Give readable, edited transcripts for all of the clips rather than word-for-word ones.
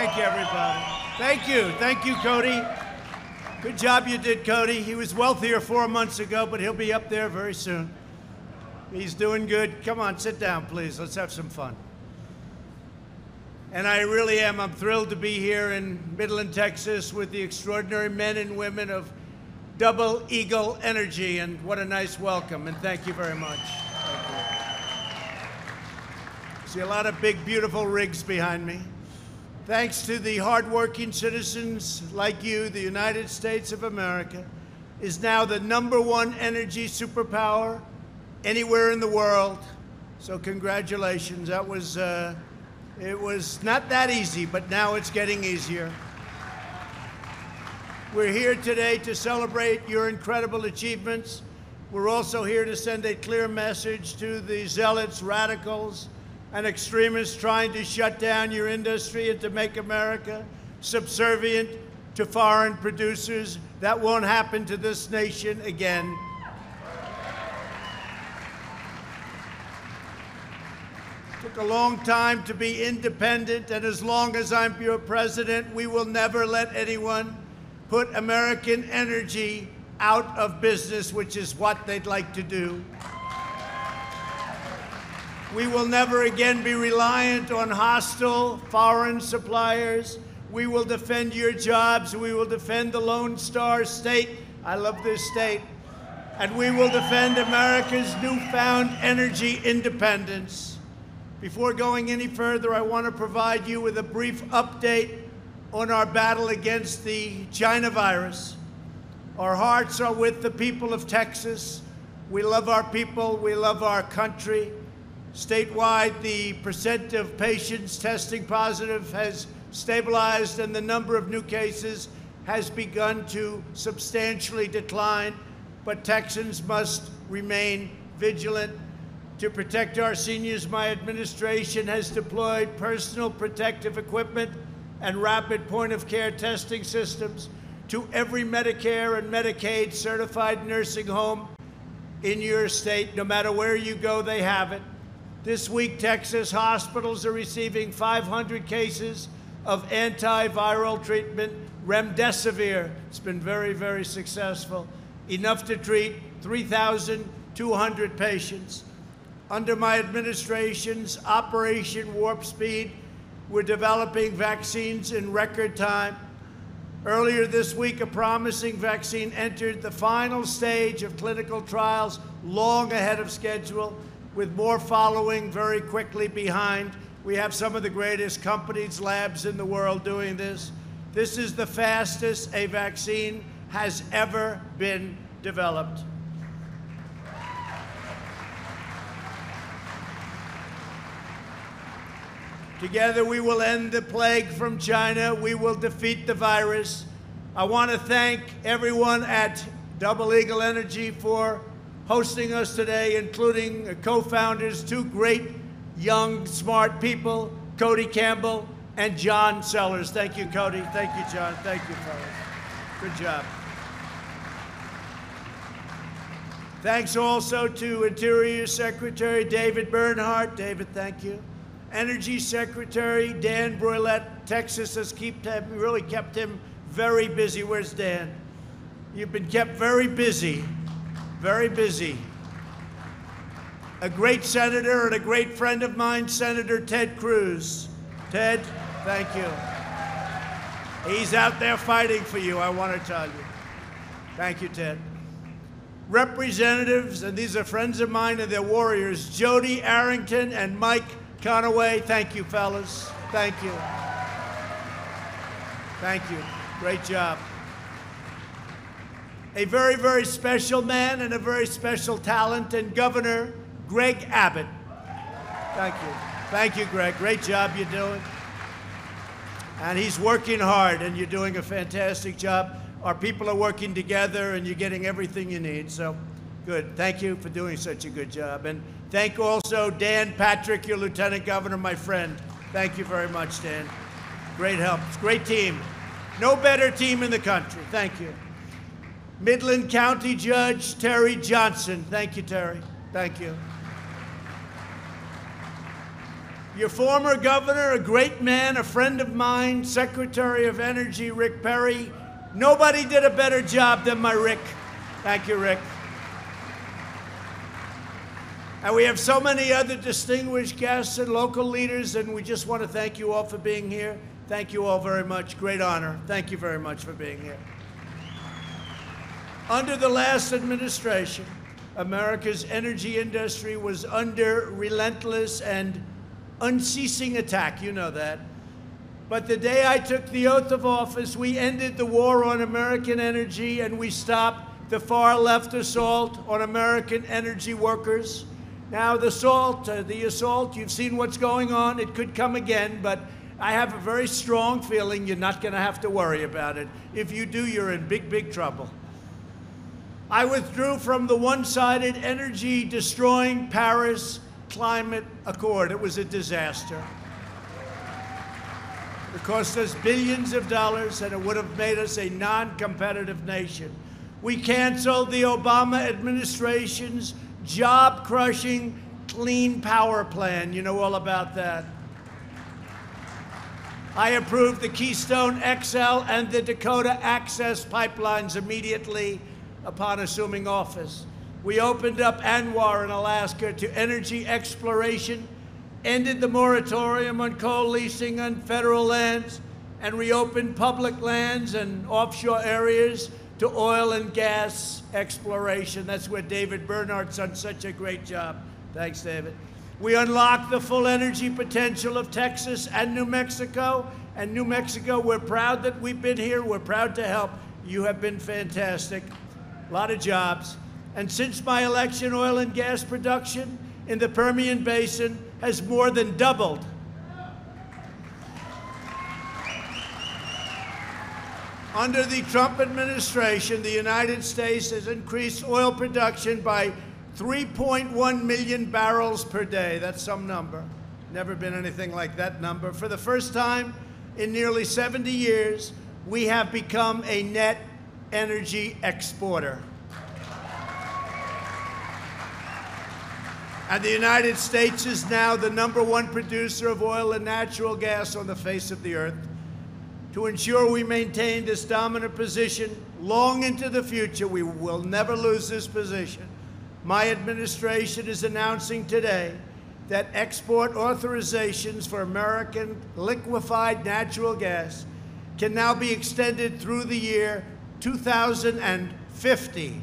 Thank you, everybody. Thank you. Thank you, Cody. Good job you did, Cody. He was wealthier 4 months ago, but he'll be up there very soon. He's doing good. Come on, sit down, please. Let's have some fun. And I really am. I'm thrilled to be here in Midland, Texas, with the extraordinary men and women of Double Eagle Energy. And what a nice welcome. And thank you very much. Thank you. See a lot of big, beautiful rigs behind me. Thanks to the hardworking citizens like you, the United States of America is now the #1 energy superpower anywhere in the world. So congratulations. That was, it was not that easy, but now it's getting easier. We're here today to celebrate your incredible achievements. We're also here to send a clear message to the zealots, radicals, and extremists trying to shut down your industry and to make America subservient to foreign producers. That won't happen to this nation again. It took a long time to be independent, and as long as I'm your president, we will never let anyone put American energy out of business, which is what they'd like to do. We will never again be reliant on hostile foreign suppliers. We will defend your jobs. We will defend the Lone Star State. I love this state. And we will defend America's newfound energy independence. Before going any further, I want to provide you with a brief update on our battle against the China virus. Our hearts are with the people of Texas. We love our people. We love our country. Statewide, the percent of patients testing positive has stabilized, and the number of new cases has begun to substantially decline. But Texans must remain vigilant. To protect our seniors, my administration has deployed personal protective equipment and rapid point-of-care testing systems to every Medicare and Medicaid certified nursing home in your state. No matter where you go, they have it. This week, Texas hospitals are receiving 500 cases of antiviral treatment, remdesivir. It's been very, very successful, enough to treat 3,200 patients. Under my administration's Operation Warp Speed, we're developing vaccines in record time. Earlier this week, a promising vaccine entered the final stage of clinical trials long ahead of schedule, with more following very quickly behind. We have some of the greatest companies, labs in the world doing this. This is the fastest a vaccine has ever been developed. Together, we will end the plague from China. We will defeat the virus. I want to thank everyone at Double Eagle Energy for hosting us today, including co-founders, two great, young, smart people, Cody Campbell and John Sellers. Thank you, Cody. Thank you, John. Thank you, fellas. Good job. Thanks also to Interior Secretary David Bernhardt. David, thank you. Energy Secretary Dan Broilette. Texas has really kept him very busy. Where's Dan? You've been kept very busy. Very busy. A great senator and a great friend of mine, Senator Ted Cruz. Ted, thank you. He's out there fighting for you, I want to tell you. Thank you, Ted. Representatives, and these are friends of mine and they're warriors, Jody Arrington and Mike Conaway. Thank you, fellas. Thank you. Thank you. Great job. A very, very special man and a very special talent, and Governor Greg Abbott. Thank you. Thank you, Greg. Great job you're doing. And he's working hard, and you're doing a fantastic job. Our people are working together, and you're getting everything you need. So, good. Thank you for doing such a good job. And thank also Dan Patrick, your Lieutenant Governor, my friend. Thank you very much, Dan. Great help. It's a great team. No better team in the country. Thank you. Midland County Judge Terry Johnson. Thank you, Terry. Thank you. Your former governor, a great man, a friend of mine, Secretary of Energy, Rick Perry. Nobody did a better job than my Rick. Thank you, Rick. And we have so many other distinguished guests and local leaders, and we just want to thank you all for being here. Thank you all very much. Great honor. Thank you very much for being here. Under the last administration, America's energy industry was under relentless and unceasing attack. You know that. But the day I took the oath of office, we ended the war on American energy, and we stopped the far-left assault on American energy workers. Now, the assault, you've seen what's going on. It could come again, but I have a very strong feeling you're not going to have to worry about it. If you do, you're in big, big trouble. I withdrew from the one-sided energy-destroying Paris Climate Accord. It was a disaster. It cost us billions of dollars, and it would have made us a non-competitive nation. We canceled the Obama administration's job-crushing Clean Power Plan. You know all about that. I approved the Keystone XL and the Dakota Access pipelines immediately upon assuming office. We opened up ANWR in Alaska to energy exploration, ended the moratorium on coal leasing on federal lands, and reopened public lands and offshore areas to oil and gas exploration. That's where David Bernhardt's done such a great job. Thanks, David. We unlocked the full energy potential of Texas and New Mexico. And New Mexico, we're proud that we've been here. We're proud to help. You have been fantastic. A lot of jobs. And since my election, oil and gas production in the Permian Basin has more than doubled. Under the Trump administration, the United States has increased oil production by 3.1 million barrels per day. That's some number. Never been anything like that number. For the first time in nearly 70 years, we have become a net energy exporter. And the United States is now the #1 producer of oil and natural gas on the face of the earth. To ensure we maintain this dominant position long into the future, we will never lose this position. My administration is announcing today that export authorizations for American liquefied natural gas can now be extended through the year 2050.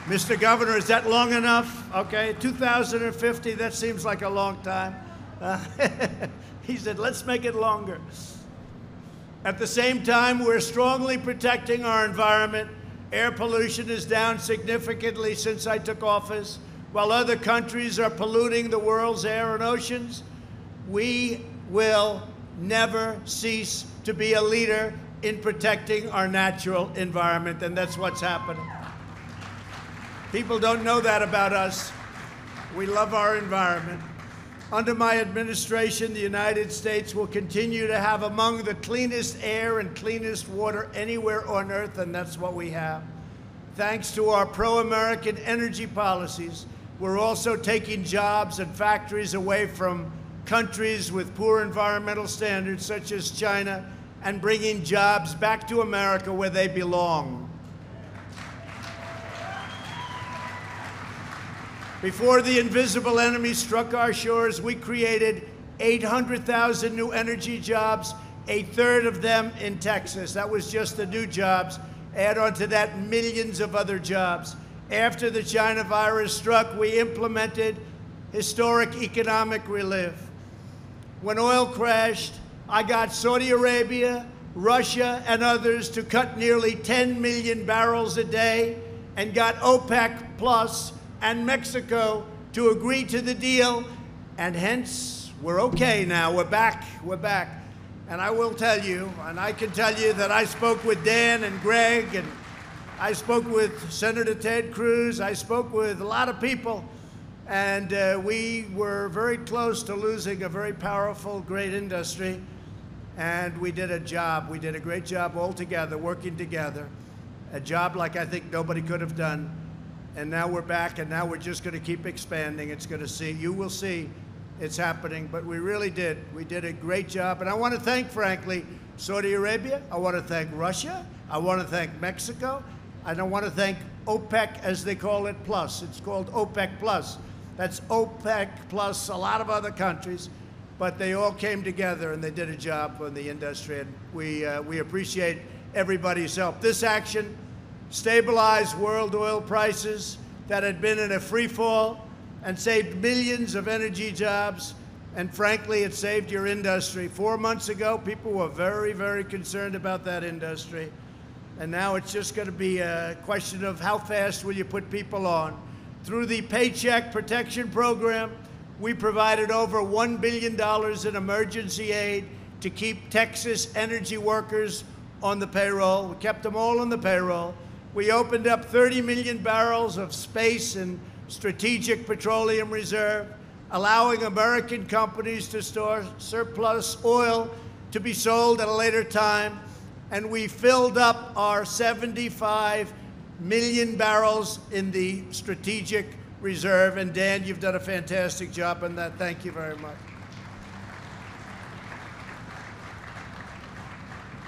Mr. Governor, is that long enough? Okay, 2050, that seems like a long time. He said, let's make it longer. At the same time, we're strongly protecting our environment. Air pollution is down significantly since I took office. While other countries are polluting the world's air and oceans, we will never cease to be a leader in protecting our natural environment, and that's what's happening. People don't know that about us. We love our environment. Under my administration, the United States will continue to have among the cleanest air and cleanest water anywhere on earth, and that's what we have. Thanks to our pro-American energy policies, we're also taking jobs and factories away from countries with poor environmental standards, such as China, and bringing jobs back to America where they belong. Before the invisible enemy struck our shores, we created 800,000 new energy jobs, a third of them in Texas. That was just the new jobs. Add on to that millions of other jobs. After the China virus struck, we implemented historic economic relief. When oil crashed, I got Saudi Arabia, Russia, and others to cut nearly 10 million barrels a day, and got OPEC Plus and Mexico to agree to the deal, and hence we're okay now. We're back. And I will tell you, and I can tell you that I spoke with Dan and Greg, and I spoke with Senator Ted Cruz. I spoke with a lot of people, and we were very close to losing a very powerful, great industry. And we did a job. We did a great job all together, working together. A job like I think nobody could have done. And now we're back, and now we're just going to keep expanding. It's going to see, you will see it's happening, but we really did. We did a great job. And I want to thank, frankly, Saudi Arabia. I want to thank Russia. I want to thank Mexico. And I want to thank OPEC, as they call it, plus. It's called OPEC plus. That's OPEC plus a lot of other countries. But they all came together, and they did a job for the industry. And we appreciate everybody's help. This action stabilized world oil prices that had been in a free fall and saved millions of energy jobs. And frankly, it saved your industry. 4 months ago, people were very, very concerned about that industry. And now it's just going to be a question of how fast will you put people on. Through the Paycheck Protection Program, we provided over $1 billion in emergency aid to keep Texas energy workers on the payroll. We kept them all on the payroll. We opened up 30 million barrels of space and strategic petroleum reserve, allowing American companies to store surplus oil to be sold at a later time. And we filled up our 75 million barrels in the strategic reserve. And Dan, you've done a fantastic job on that. Thank you very much.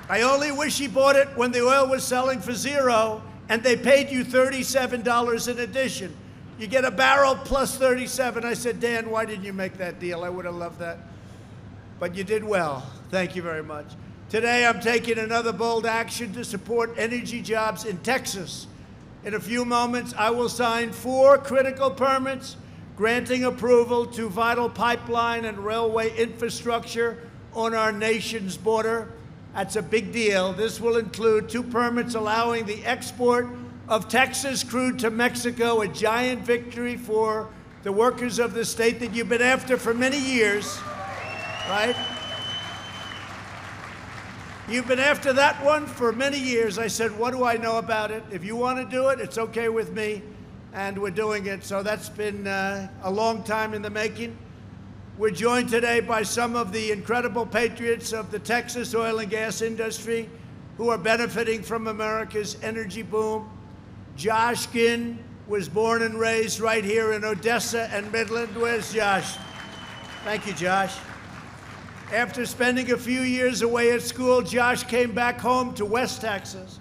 I only wish he bought it when the oil was selling for $0 and they paid you $37 in addition. You get a barrel plus 37. I said, Dan, why didn't you make that deal? I would have loved that. But you did well. Thank you very much. Today, I'm taking another bold action to support energy jobs in Texas. In a few moments, I will sign 4 critical permits granting approval to vital pipeline and railway infrastructure on our nation's border. That's a big deal. This will include 2 permits allowing the export of Texas crude to Mexico, a giant victory for the workers of the state that you've been after for many years, right? You've been after that one for many years. I said, what do I know about it? If you want to do it, it's okay with me, and we're doing it. So that's been a long time in the making. We're joined today by some of the incredible patriots of the Texas oil and gas industry who are benefiting from America's energy boom. Josh Ginn was born and raised right here in Odessa and Midland. Where's Josh? Thank you, Josh. After spending a few years away at school, Josh came back home to West Texas.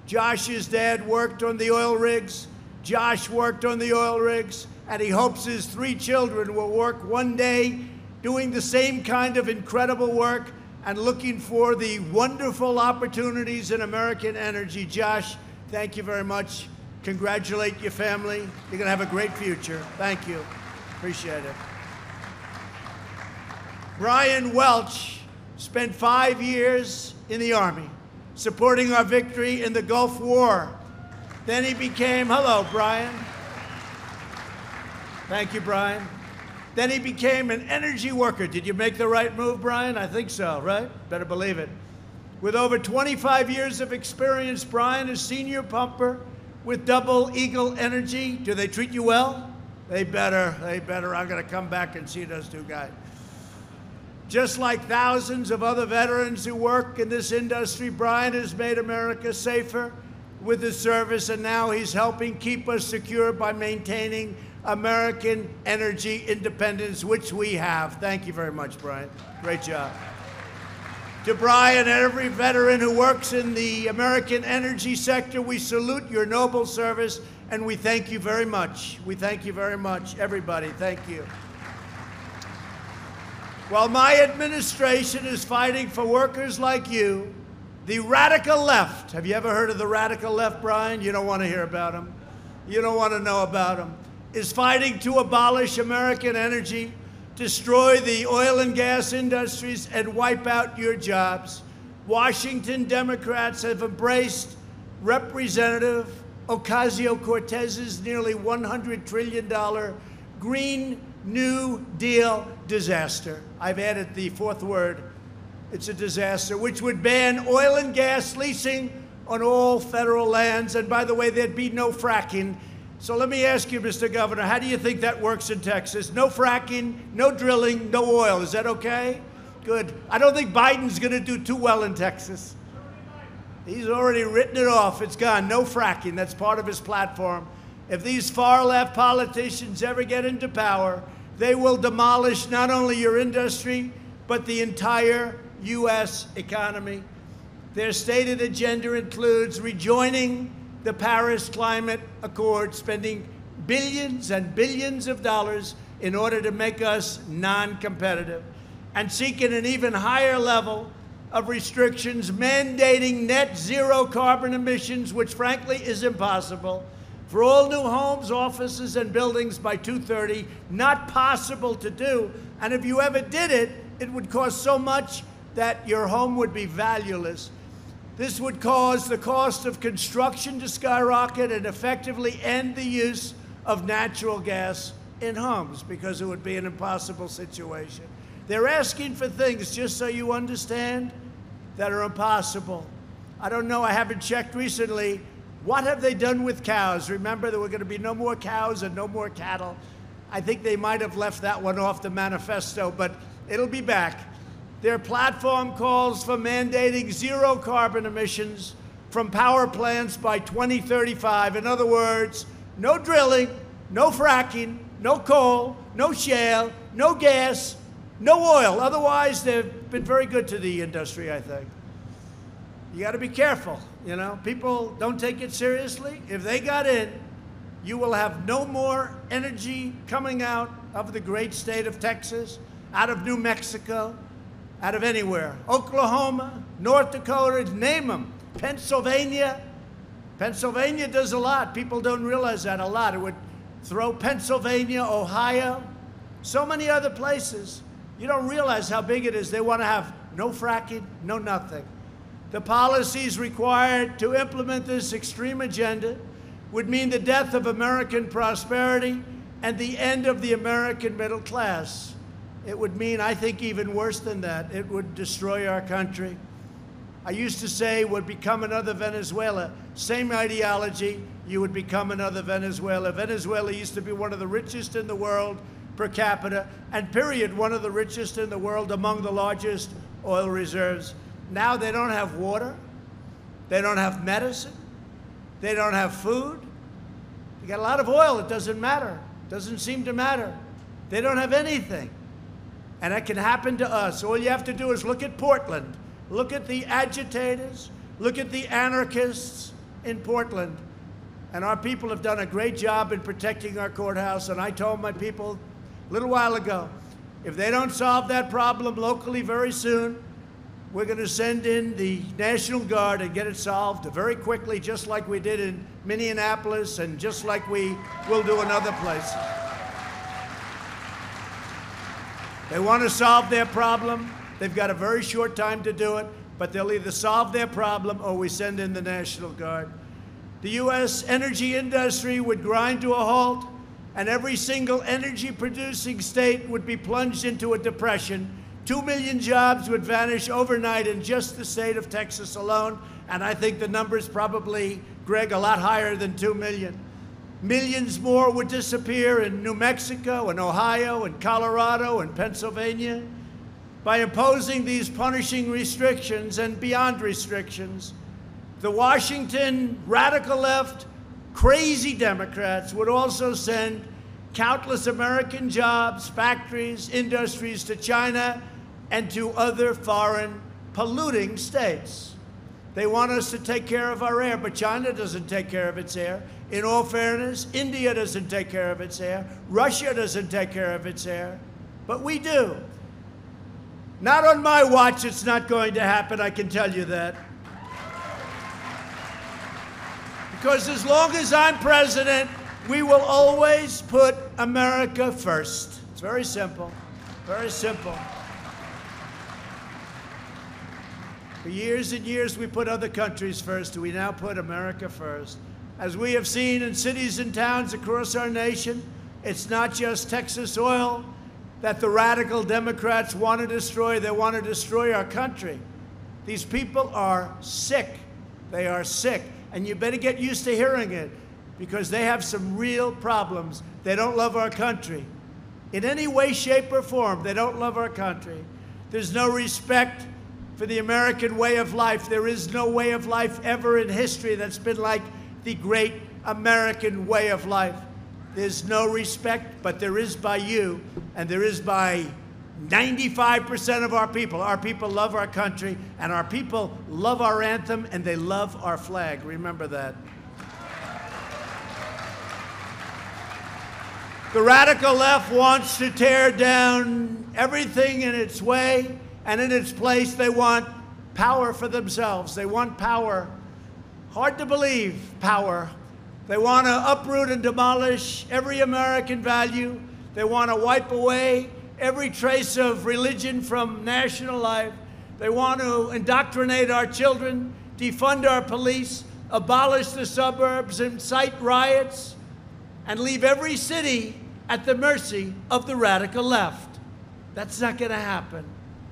Josh's dad worked on the oil rigs. Josh worked on the oil rigs, and he hopes his 3 children will work one day doing the same kind of incredible work and looking for the wonderful opportunities in American energy. Josh, thank you very much. Congratulate your family. You're going to have a great future. Thank you. Appreciate it. Brian Welch spent 5 years in the Army supporting our victory in the Gulf War. Then he became, hello, Brian. Thank you, Brian. Then he became an energy worker. Did you make the right move, Brian? I think so, right? Better believe it. With over 25 years of experience, Brian is senior pumper with Double Eagle Energy. Do they treat you well? They better. I'm going to come back and see those 2 guys. Just like thousands of other veterans who work in this industry, Brian has made America safer with his service, and now he's helping keep us secure by maintaining American energy independence, which we have. Thank you very much, Brian. Great job. To Brian and every veteran who works in the American energy sector, we salute your noble service, and we thank you very much. We thank you very much, everybody. Thank you. While my administration is fighting for workers like you, the radical left, have you ever heard of the radical left, Brian? You don't want to hear about them. You don't want to know about them. Is fighting to abolish American energy, destroy the oil and gas industries, and wipe out your jobs. Washington Democrats have embraced Representative Ocasio-Cortez's nearly $100 trillion Green New Deal disaster. I've added the 4th word. It's a disaster, which would ban oil and gas leasing on all federal lands. And by the way, there'd be no fracking. So let me ask you, Mr. Governor, how do you think that works in Texas? No fracking, no drilling, no oil. Is that okay? Good. I don't think Biden's going to do too well in Texas. He's already written it off. It's gone. No fracking. That's part of his platform. If these far-left politicians ever get into power, they will demolish not only your industry, but the entire U.S. economy. Their stated agenda includes rejoining the Paris Climate Accord, spending billions and billions of dollars in order to make us non-competitive, and seeking an even higher level of restrictions, mandating net zero carbon emissions, which frankly is impossible, for all new homes, offices, and buildings by 2030, not possible to do. And if you ever did it, it would cost so much that your home would be valueless. This would cause the cost of construction to skyrocket and effectively end the use of natural gas in homes, because it would be an impossible situation. They're asking for things, just so you understand, that are impossible. I don't know, I haven't checked recently. What have they done with cows? Remember, there were going to be no more cows and no more cattle. I think they might have left that one off the manifesto, but it'll be back. Their platform calls for mandating zero carbon emissions from power plants by 2035. In other words, no drilling, no fracking, no coal, no shale, no gas, no oil. Otherwise, they've been very good to the industry, I think. You got to be careful, you know. People don't take it seriously. If they got in, you will have no more energy coming out of the great state of Texas, out of New Mexico, out of anywhere. Oklahoma, North Dakota, name them. Pennsylvania. Pennsylvania does a lot. People don't realize that a lot. It would throw Pennsylvania, Ohio, so many other places. You don't realize how big it is. They want to have no fracking, no nothing. The policies required to implement this extreme agenda would mean the death of American prosperity and the end of the American middle class. It would mean, I think, even worse than that. It would destroy our country. I used to say would become another Venezuela. Same ideology, you would become another Venezuela. Venezuela used to be one of the richest in the world per capita, and period, one of the richest in the world, among the largest oil reserves. Now they don't have water, they don't have medicine, they don't have food. They got a lot of oil, it doesn't matter, doesn't seem to matter. They don't have anything. And that can happen to us. All you have to do is look at Portland. Look at the agitators, look at the anarchists in Portland. And our people have done a great job in protecting our courthouse. And I told my people a little while ago, if they don't solve that problem locally very soon, we're going to send in the National Guard and get it solved very quickly, just like we did in Minneapolis and just like we will do in other places. They want to solve their problem. They've got a very short time to do it, but they'll either solve their problem or we send in the National Guard. The U.S. energy industry would grind to a halt, and every single energy-producing state would be plunged into a depression. 2 million jobs would vanish overnight in just the state of Texas alone, and I think the number's probably, Greg, a lot higher than 2 million. Millions more would disappear in New Mexico and Ohio and Colorado and Pennsylvania. By imposing these punishing restrictions and beyond restrictions, the Washington radical left, crazy Democrats would also send countless American jobs, factories, industries to China and to other foreign polluting states. They want us to take care of our air, but China doesn't take care of its air. In all fairness, India doesn't take care of its air. Russia doesn't take care of its air, but we do. Not on my watch, it's not going to happen, I can tell you that. Because as long as I'm president, we will always put America first. It's very simple, very simple. For years and years, we put other countries first. We now put America first. As we have seen in cities and towns across our nation, it's not just Texas oil that the radical Democrats want to destroy. They want to destroy our country. These people are sick. They are sick. And you better get used to hearing it, because they have some real problems. They don't love our country. In any way, shape, or form, they don't love our country. There's no respect for the American way of life. There is no way of life ever in history that's been like the great American way of life. There's no respect, but there is by you, and there is by 95% of our people. Our people love our country, and our people love our anthem, and they love our flag. Remember that. The radical left wants to tear down everything in its way, and in its place they want power for themselves. They want power. Hard to believe, power. They want to uproot and demolish every American value. They want to wipe away every trace of religion from national life. They want to indoctrinate our children, defund our police, abolish the suburbs, incite riots, and leave every city at the mercy of the radical left. That's not going to happen.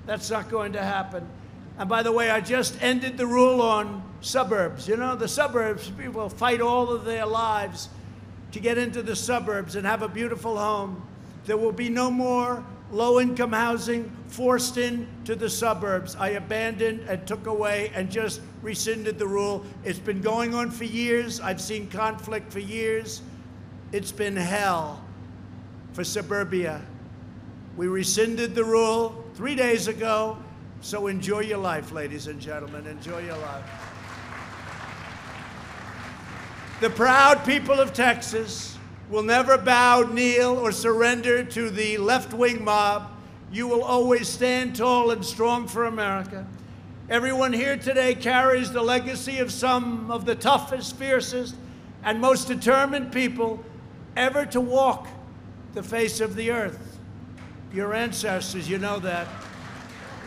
That's not going to happen. And by the way, I just ended the rule on suburbs. You know, the suburbs, people fight all of their lives to get into the suburbs and have a beautiful home. There will be no more low-income housing forced into the suburbs. I abandoned and took away and just rescinded the rule. It's been going on for years. I've seen conflict for years. It's been hell for suburbia. We rescinded the rule 3 days ago, so enjoy your life, ladies and gentlemen. Enjoy your life. The proud people of Texas will never bow, kneel, or surrender to the left-wing mob. You will always stand tall and strong for America. Everyone here today carries the legacy of some of the toughest, fiercest, and most determined people ever to walk the face of the earth. Your ancestors, you know that.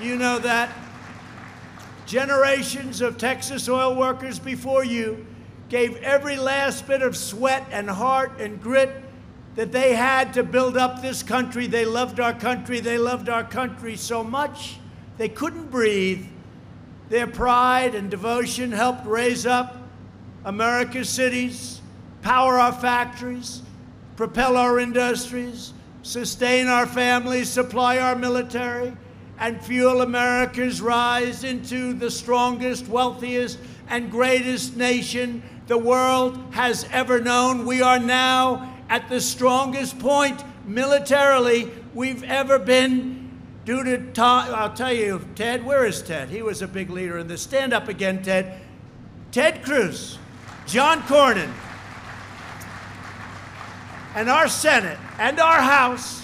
You know that. Generations of Texas oil workers before you gave every last bit of sweat and heart and grit that they had to build up this country. They loved our country. They loved our country so much they couldn't breathe. Their pride and devotion helped raise up America's cities, power our factories, propel our industries, sustain our families, supply our military, and fuel America's rise into the strongest, wealthiest, and greatest nation the world has ever known. We are now at the strongest point militarily we've ever been due to I'll tell you, Ted, where is Ted? He was a big leader in this. Stand up again, Ted. Ted Cruz, John Cornyn, and our Senate and our House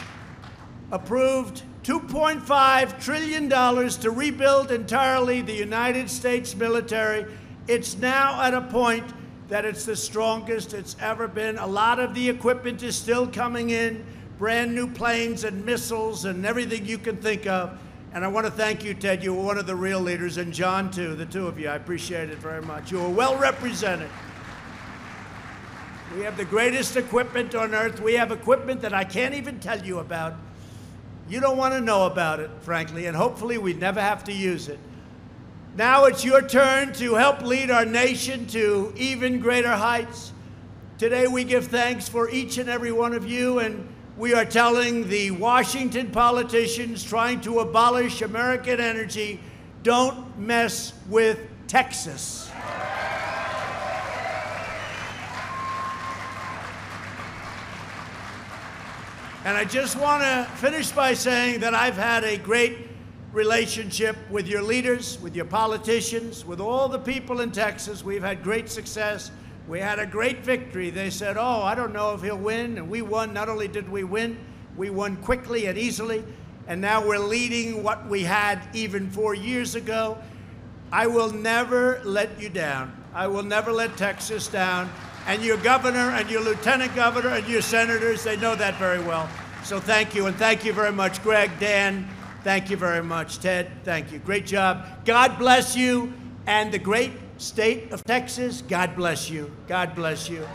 approved $2.5 trillion to rebuild entirely the United States military. It's now at a point that it's the strongest it's ever been. A lot of the equipment is still coming in, brand new planes and missiles and everything you can think of. And I want to thank you, Ted. You were one of the real leaders, and John, too, the two of you. I appreciate it very much. You were well represented. We have the greatest equipment on earth. We have equipment that I can't even tell you about. You don't want to know about it, frankly, and hopefully we never have to use it. Now it's your turn to help lead our nation to even greater heights. Today we give thanks for each and every one of you, and we are telling the Washington politicians trying to abolish American energy, don't mess with Texas. And I just want to finish by saying that I've had a great relationship with your leaders, with your politicians, with all the people in Texas. We've had great success. We had a great victory. They said, oh, I don't know if he'll win. And we won. Not only did we won quickly and easily. And now we're leading what we had even 4 years ago. I will never let you down. I will never let Texas down. And your governor and your lieutenant governor and your senators, they know that very well. So thank you, and thank you very much, Greg, Dan. Thank you very much, Ted. Thank you. Great job. God bless you, and the great state of Texas, God bless you. God bless you.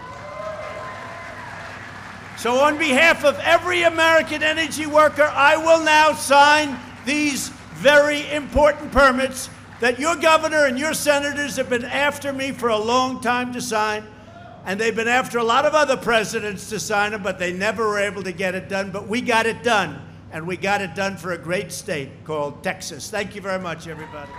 So on behalf of every American energy worker, I will now sign these very important permits that your governor and your senators have been after me for a long time to sign. And they've been after a lot of other presidents to sign them, but they never were able to get it done. But we got it done, and we got it done for a great state called Texas. Thank you very much, everybody.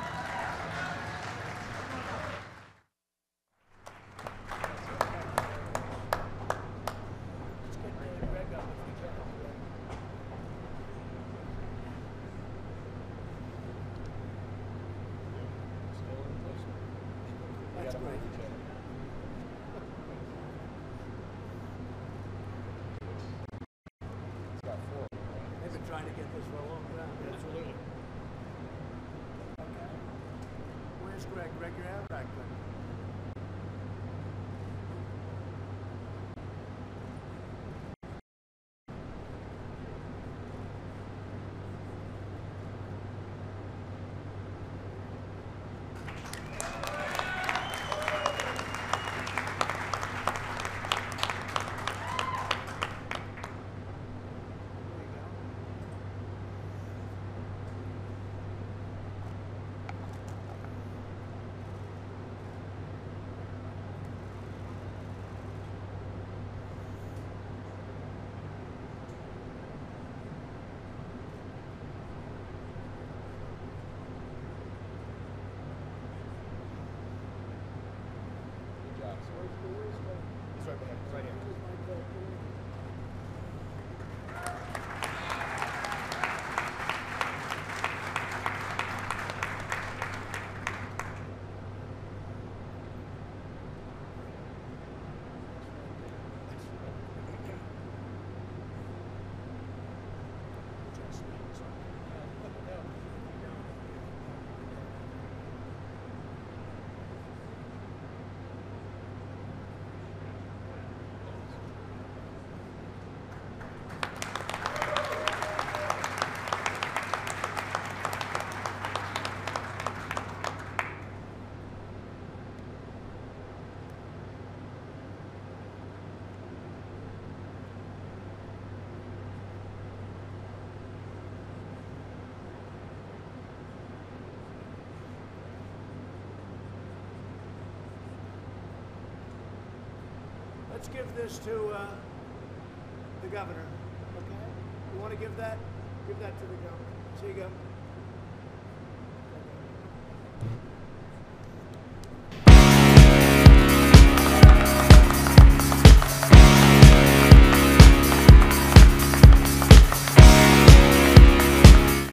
great. They've been trying to get this for a long time. Absolutely. Okay. Where's Greg? Greg, your hair back there. He's right behind. He's right here. Let's give this to the governor. Okay? You want to give that? Give that to the governor. So you go.